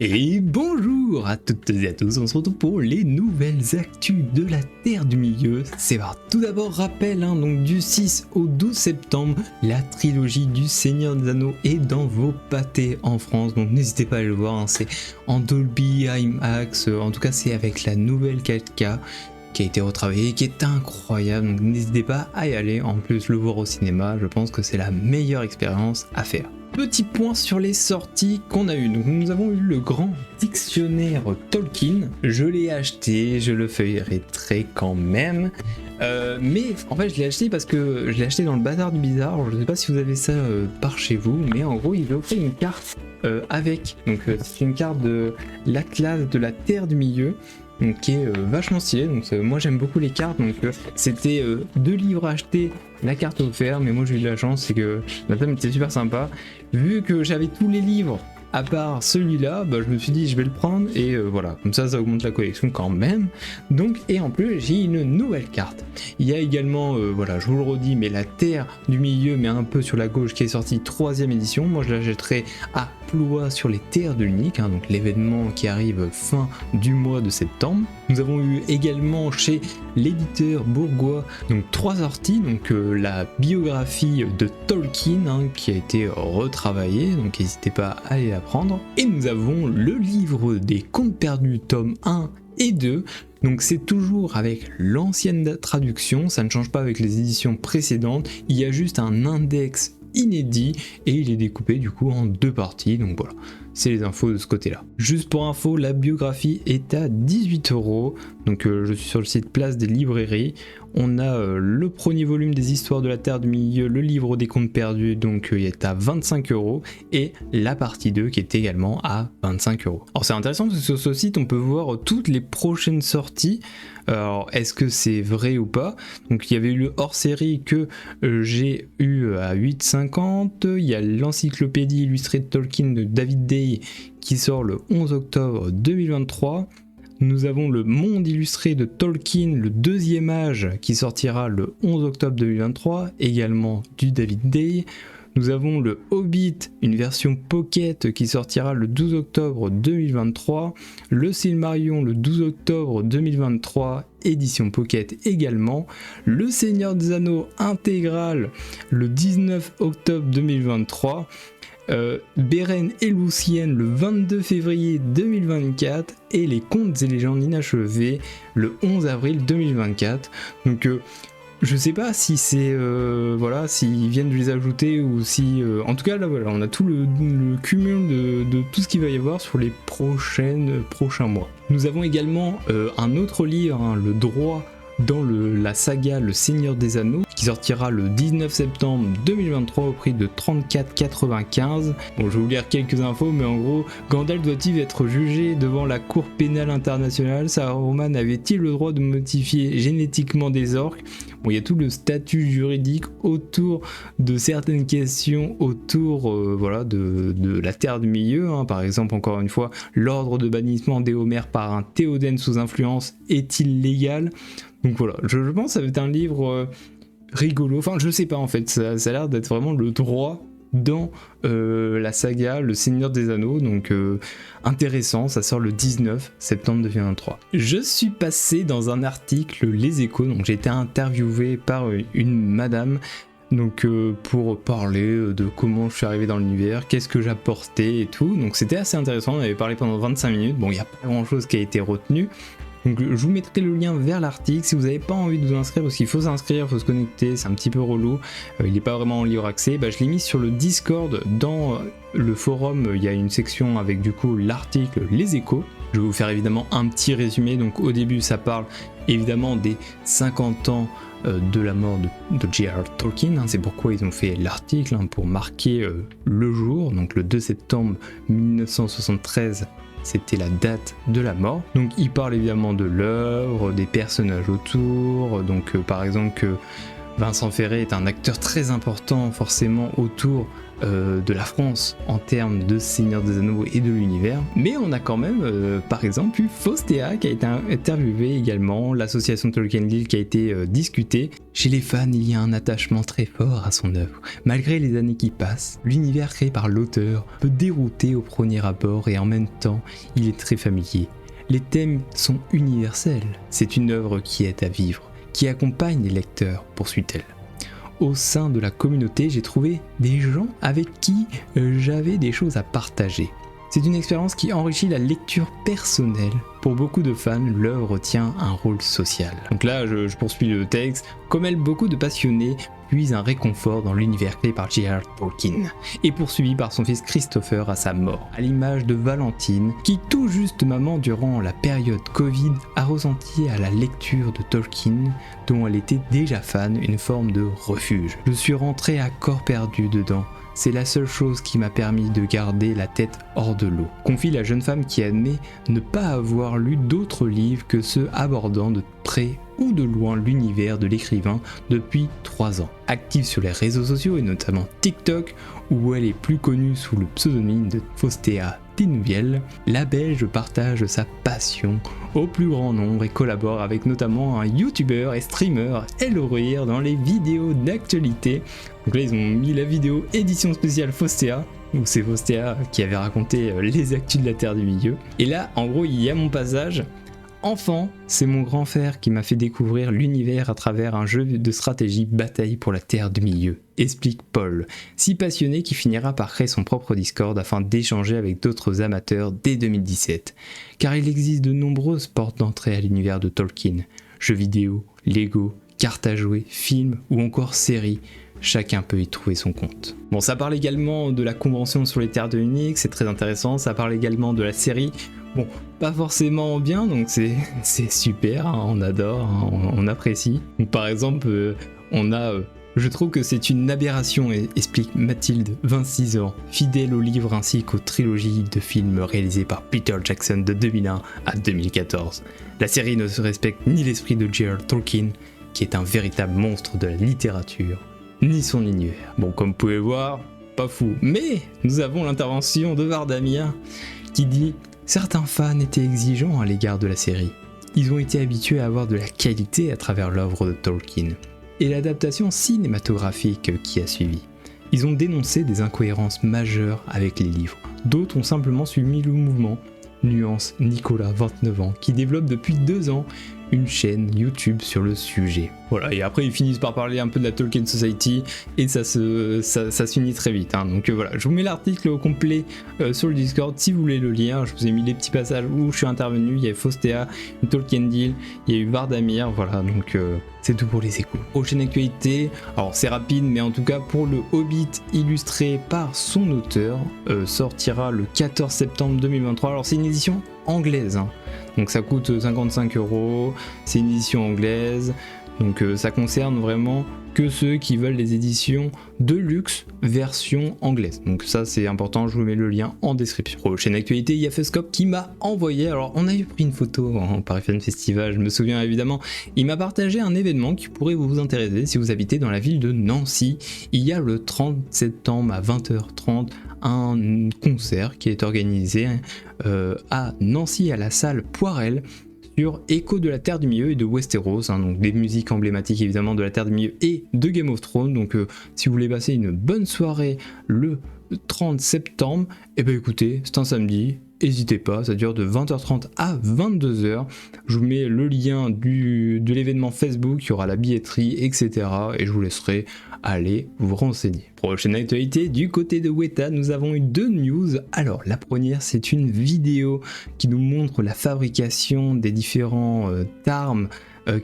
Et bonjour à toutes et à tous, on se retrouve pour les nouvelles actus de la Terre du Milieu. C'est parti. Tout d'abord, rappel, donc du 6 au 12 septembre, la trilogie du Seigneur des Anneaux est dans vos pâtés en France, donc n'hésitez pas à le voir, c'est en Dolby IMAX, en tout cas c'est avec la nouvelle 4K qui a été retravaillée, qui est incroyable, donc n'hésitez pas à y aller, en plus le voir au cinéma, je pense que c'est la meilleure expérience à faire. Petit point sur les sorties qu'on a eu. Donc nous avons eu le grand dictionnaire Tolkien. Je l'ai acheté, je le feuillerai quand même. Mais en fait je l'ai acheté parce que je l'ai acheté dans le bazar du bizarre. Alors, je ne sais pas si vous avez ça par chez vous, mais en gros il offrait une carte avec. Donc c'est une carte de l'Atlas de la Terre du Milieu. Donc, qui est vachement stylé, donc moi j'aime beaucoup les cartes, donc c'était 2 livres achetés, la carte offerte, mais moi j'ai eu de la chance, c'est que la table était super sympa, vu que j'avais tous les livres à part celui-là, je me suis dit je vais le prendre et voilà, comme ça augmente la collection quand même. Donc, et en plus j'ai une nouvelle carte. Il y a également, voilà, je vous le redis, mais la Terre du Milieu, mais un peu sur la gauche, qui est sortie 3ème édition. Moi je l'achèterai à Ploie sur les Terres de l'Unique, donc l'événement qui arrive fin du mois de septembre. Nous avons eu également chez l'éditeur bourgois donc 3 sorties, donc la biographie de Tolkien qui a été retravaillée, donc n'hésitez pas à aller la prendre. Et nous avons le livre des Contes perdus tome 1 et 2. Donc c'est toujours avec l'ancienne traduction, ça ne change pas avec les éditions précédentes, il y a juste un index inédit et il est découpé du coup en 2 parties, donc voilà, c'est les infos de ce côté là. Juste pour info, la biographie est à 18€, donc je suis sur le site Place des Librairies. On a le premier volume des histoires de la Terre du Milieu, le livre des contes perdus, donc il est à 25€, et la partie 2 qui est également à 25€. Alors c'est intéressant parce que sur ce site on peut voir toutes les prochaines sorties. Alors est-ce que c'est vrai ou pas? Donc il y avait eu le hors-série que j'ai eu à 8,50, il y a l'encyclopédie illustrée de Tolkien de David Day qui sort le 11 octobre 2023. Nous avons le monde illustré de Tolkien, le 2e âge, qui sortira le 11 octobre 2023, également du David Day. Nous avons le Hobbit, une version pocket qui sortira le 12 octobre 2023. Le Silmarillion le 12 octobre 2023, édition pocket également. Le Seigneur des Anneaux intégral le 19 octobre 2023. Beren et Luthien le 22 février 2024 et les Contes et légendes inachevées le 11 avril 2024. Donc je sais pas si c'est voilà, s'ils viennent de les ajouter ou si en tout cas là voilà, on a tout le cumul de tout ce qu'il va y avoir sur les prochains mois. Nous avons également un autre livre, le droit dans la saga Le Seigneur des Anneaux, qui sortira le 19 septembre 2023 au prix de 34,95. Bon, je vais vous lire quelques infos, mais en gros, Gandalf doit-il être jugé devant la Cour pénale internationale? Saruman avait-il le droit de modifier génétiquement des orques? Bon, il y a tout le statut juridique autour de certaines questions autour voilà, de la Terre du Milieu. Par exemple, encore une fois, l'ordre de bannissement d'Éomer par un Théoden sous influence est-il légal? Donc voilà, je pense que ça va être un livre rigolo, enfin je sais pas en fait, ça a l'air d'être vraiment le droit dans la saga Le Seigneur des Anneaux, donc intéressant, ça sort le 19 septembre 2023. Je suis passé dans un article Les Échos, donc j'ai été interviewé par une madame, donc pour parler de comment je suis arrivé dans l'univers, qu'est-ce que j'apportais et tout, donc c'était assez intéressant, on avait parlé pendant 25 minutes, bon il n'y a pas grand chose qui a été retenu. Donc je vous mettrai le lien vers l'article si vous n'avez pas envie de vous inscrire, parce qu'il faut s'inscrire, il faut se connecter, c'est un petit peu relou, il n'est pas vraiment en libre accès. Je l'ai mis sur le Discord, dans le forum il y a une section avec du coup l'article Les Échos. Je vais vous faire évidemment un petit résumé, donc au début ça parle évidemment des 50 ans de la mort de J.R.R. Tolkien, c'est pourquoi ils ont fait l'article, pour marquer le jour, donc le 2 septembre 1973. C'était la date de la mort. Donc il parle évidemment de l'œuvre, des personnages autour, donc par exemple que Vincent Ferré est un acteur très important forcément autour de la France en termes de Seigneur des Anneaux et de l'univers, mais on a quand même par exemple eu Faustea qui a été interviewé également, l'association Tolkien Lille qui a été discutée. Chez les fans, il y a un attachement très fort à son œuvre. Malgré les années qui passent, l'univers créé par l'auteur peut dérouter au premier abord et en même temps, il est très familier. Les thèmes sont universels, c'est une œuvre qui aide à vivre, qui accompagne les lecteurs, poursuit-elle. Au sein de la communauté, j'ai trouvé des gens avec qui j'avais des choses à partager. C'est une expérience qui enrichit la lecture personnelle. Pour beaucoup de fans, l'œuvre tient un rôle social. Donc là, je poursuis le texte. Comme elle, beaucoup de passionnés puisent un réconfort dans l'univers créé par J.R.R. Tolkien et poursuivi par son fils Christopher à sa mort, à l'image de Valentine, qui tout juste maman durant la période Covid a ressenti à la lecture de Tolkien, dont elle était déjà fan, une forme de refuge. Je suis rentré à corps perdu dedans. C'est la seule chose qui m'a permis de garder la tête hors de l'eau. Confie la jeune femme qui admet ne pas avoir lu d'autres livres que ceux abordant de près ou de loin l'univers de l'écrivain depuis 3 ans. Active sur les réseaux sociaux et notamment TikTok, où elle est plus connue sous le pseudonyme de Faustea Tinviel, la Belge partage sa passion au plus grand nombre et collabore avec notamment un youtubeur et streamer, Elorir, dans les vidéos d'actualité. Donc là ils ont mis la vidéo édition spéciale Faustea, où c'est Faustea qui avait raconté les actus de la Terre du Milieu. Et là en gros il y a mon passage. Enfant, c'est mon grand frère qui m'a fait découvrir l'univers à travers un jeu de stratégie Bataille pour la Terre du Milieu, explique Paul, si passionné qu'il finira par créer son propre Discord afin d'échanger avec d'autres amateurs dès 2017. Car il existe de nombreuses portes d'entrée à l'univers de Tolkien, jeux vidéo, Lego, cartes à jouer, films ou encore séries. Chacun peut y trouver son compte. Bon, ça parle également de la convention sur les terres de Unix, c'est très intéressant, ça parle également de la série. Bon, pas forcément bien, donc c'est super, hein, on adore, hein, on apprécie. Donc, par exemple, je trouve que c'est une aberration, explique Mathilde, 26 ans, fidèle au livre ainsi qu'aux trilogies de films réalisées par Peter Jackson de 2001 à 2014. La série ne se respecte ni l'esprit de J.R.R. Tolkien, qui est un véritable monstre de la littérature, ni son univers. Bon, comme vous pouvez voir, pas fou. Mais nous avons l'intervention de Vardamir qui dit « Certains fans étaient exigeants à l'égard de la série. Ils ont été habitués à avoir de la qualité à travers l'œuvre de Tolkien et l'adaptation cinématographique qui a suivi. Ils ont dénoncé des incohérences majeures avec les livres. D'autres ont simplement suivi le mouvement. Nuance Nicolas, 29 ans, qui développe depuis 2 ans une chaîne YouTube sur le sujet. » Voilà, et après ils finissent par parler un peu de la Tolkien Society et ça s'unit très vite. Hein. Donc voilà, je vous mets l'article au complet sur le Discord si vous voulez le lire. Je vous ai mis les petits passages où je suis intervenu. Il y a Faustea, une Tolkien Deal, il y a eu Vardamir, voilà, donc c'est tout pour les échos. Prochaine actualité, alors c'est rapide, mais en tout cas pour le Hobbit illustré par son auteur, sortira le 14 septembre 2023. Alors c'est une édition anglaise, hein. Donc ça coûte 55 €, c'est une édition anglaise, donc ça concerne vraiment que ceux qui veulent les éditions de luxe version anglaise. Donc ça c'est important, je vous mets le lien en description. Prochaine actualité, il y a Fuzzcop qui m'a envoyé, alors on avait pris une photo en Paris Fan Festival, je me souviens évidemment, il m'a partagé un événement qui pourrait vous intéresser si vous habitez dans la ville de Nancy. Il y a le 30 septembre à 20h30 un concert qui est organisé à Nancy à la salle Poirel sur Écho de la Terre du Milieu et de Westeros, hein, donc des musiques emblématiques évidemment de la Terre du Milieu et de Game of Thrones. Donc si vous voulez passer une bonne soirée le 30 septembre, et ben écoutez, c'est un samedi, n'hésitez pas, ça dure de 20h30 à 22h. Je vous mets le lien de l'événement Facebook, il y aura la billetterie, etc. Et je vous laisserai aller vous renseigner. Prochaine actualité, du côté de Weta, nous avons eu 2 news. Alors la première, c'est une vidéo qui nous montre la fabrication des différents armes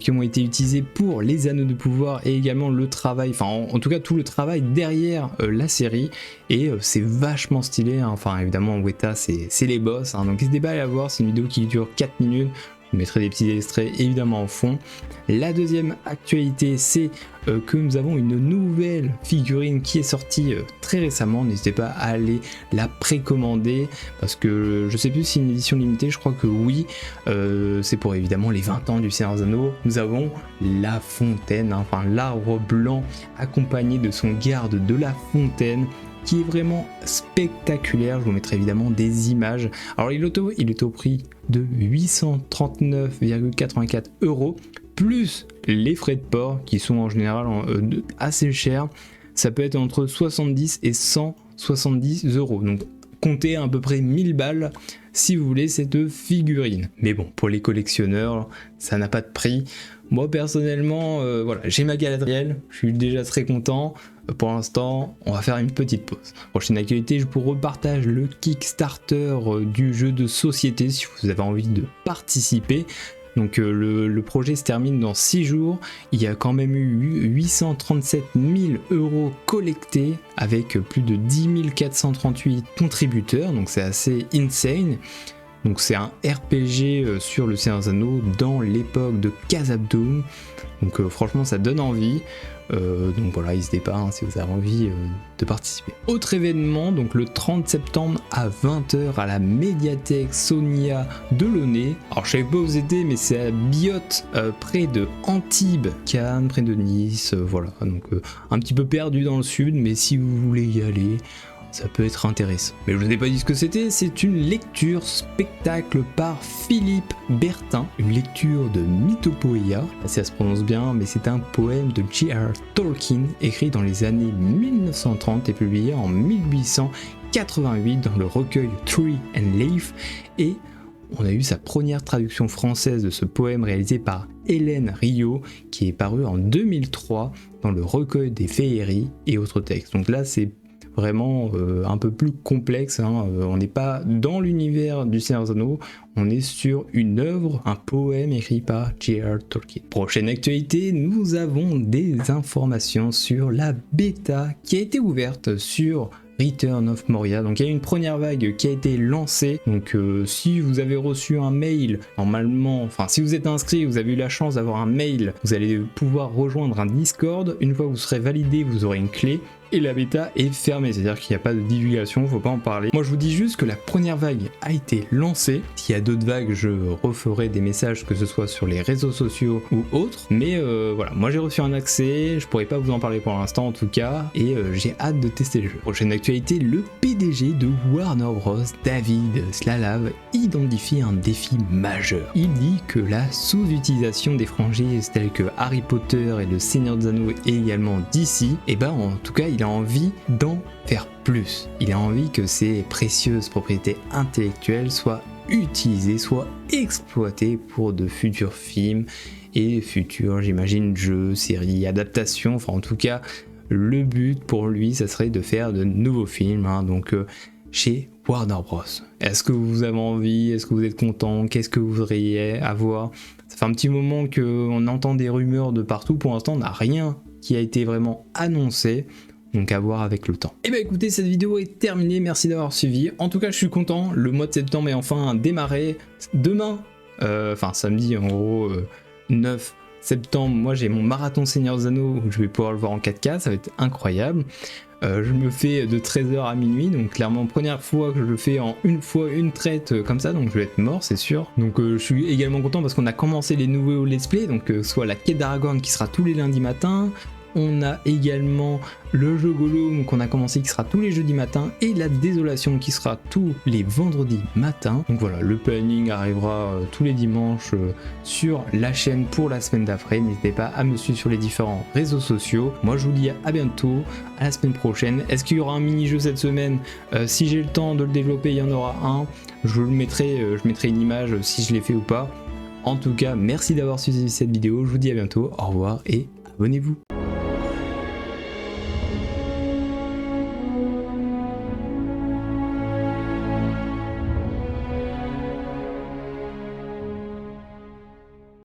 qui ont été utilisés pour les anneaux de pouvoir et également le travail, enfin en tout cas tout le travail derrière la série, et c'est vachement stylé, hein. Enfin évidemment Weta c'est les boss, hein. Donc n'hésitez pas à aller la voir, c'est une vidéo qui dure 4 minutes, je mettrai des petits extraits évidemment en fond. La deuxième actualité, c'est que nous avons une nouvelle figurine qui est sortie très récemment. N'hésitez pas à aller la précommander parce que je sais plus si c'est une édition limitée, je crois que oui. C'est pour évidemment les 20 ans du Seigneur des Anneaux. Nous avons la fontaine, hein, enfin l'arbre blanc accompagné de son garde de la fontaine qui est vraiment spectaculaire. Je vous mettrai évidemment des images. Alors il est au prix de 839,84 € plus les frais de port qui sont en général assez chers. Ça peut être entre 70 et 170 €. Donc comptez à peu près 1000 balles si vous voulez cette figurine. Mais bon, pour les collectionneurs, ça n'a pas de prix. Moi personnellement, voilà, j'ai ma Galadriel, je suis déjà très content. Pour l'instant, on va faire une petite pause. Prochaine actualité, je vous repartage le Kickstarter du jeu de société si vous avez envie de participer. Donc le projet se termine dans 6 jours. Il y a quand même eu 837 000 € collectés avec plus de 10 438 contributeurs. Donc c'est assez insane. Donc c'est un RPG sur le Seigneur des Anneaux dans l'époque de Khazad-dûm. Donc franchement ça donne envie. Donc voilà, n'hésitez pas si vous avez envie de participer. Autre événement, donc le 30 septembre à 20 h à la médiathèque Sonia de Launay. Alors je savais pas où c'était, mais c'est à Biote, près de Antibes, Cannes, près de Nice, voilà. Donc un petit peu perdu dans le sud, mais si vous voulez y aller, ça peut être intéressant. Mais je vous ai pas dit ce que c'était, c'est une lecture spectacle par Philippe Bertin, une lecture de Mythopoeia, ça se prononce bien, mais c'est un poème de J.R. Tolkien, écrit dans les années 1930 et publié en 1888 dans le recueil Tree and Leaf, et on a eu sa première traduction française de ce poème réalisé par Hélène Riot, qui est paru en 2003 dans le recueil des féeries et autres textes. Donc là c'est vraiment un peu plus complexe, on n'est pas dans l'univers du Seigneur des Anneaux, on est sur une œuvre, un poème écrit par J.R. Tolkien. Prochaine actualité, nous avons des informations sur la bêta qui a été ouverte sur Return of Moria. Donc il y a une première vague qui a été lancée, donc si vous avez reçu un mail, normalement, enfin si vous êtes inscrit, vous avez eu la chance d'avoir un mail, vous allez pouvoir rejoindre un Discord. Une fois que vous serez validé, vous aurez une clé. Et la bêta est fermée, c'est-à-dire qu'il n'y a pas de divulgation, faut pas en parler. Moi je vous dis juste que la première vague a été lancée. S'il y a d'autres vagues, je referai des messages, que ce soit sur les réseaux sociaux ou autres. Mais voilà, moi j'ai reçu un accès, je pourrais pas vous en parler pour l'instant en tout cas, et j'ai hâte de tester le jeu. Prochaine actualité, le PDG de Warner Bros, David Slalav, identifie un défi majeur. Il dit que la sous-utilisation des franchises telles que Harry Potter et le Seigneur des Anneaux et également DC, et ben en tout cas il a envie d'en faire plus. Il a envie que ces précieuses propriétés intellectuelles soient utilisées, soient exploitées pour de futurs films et futurs, j'imagine, jeux, séries, adaptations. Enfin en tout cas, le but pour lui, ça serait de faire de nouveaux films, donc chez Warner Bros. Est-ce que vous avez envie? Est-ce que vous êtes content? Qu'est-ce que vous voudriez avoir? Ça fait un petit moment qu'on entend des rumeurs de partout. Pour l'instant, on n'a rien qui a été vraiment annoncé. Donc à voir avec le temps. Et bah écoutez, cette vidéo est terminée, merci d'avoir suivi. En tout cas je suis content, le mois de septembre est enfin démarré. Demain, enfin samedi en gros, 9 septembre, moi j'ai mon marathon Seigneur des Anneaux où je vais pouvoir le voir en 4K, ça va être incroyable. Je me fais de 13h à minuit, donc clairement première fois que je le fais en une fois une traite comme ça, donc je vais être mort c'est sûr. Donc je suis également content parce qu'on a commencé les nouveaux let's play, donc soit la quête d'Aragorn qui sera tous les lundis matins. On a également le jeu Gollum qu'on a commencé qui sera tous les jeudis matins et la désolation qui sera tous les vendredis matins. Donc voilà, le planning arrivera tous les dimanches sur la chaîne pour la semaine d'après. N'hésitez pas à me suivre sur les différents réseaux sociaux. Moi je vous dis à bientôt, à la semaine prochaine. Est-ce qu'il y aura un mini-jeu cette semaine? Si j'ai le temps de le développer, il y en aura un. Je le mettrai, je mettrai une image si je l'ai fait ou pas. En tout cas, merci d'avoir suivi cette vidéo. Je vous dis à bientôt, au revoir et abonnez-vous.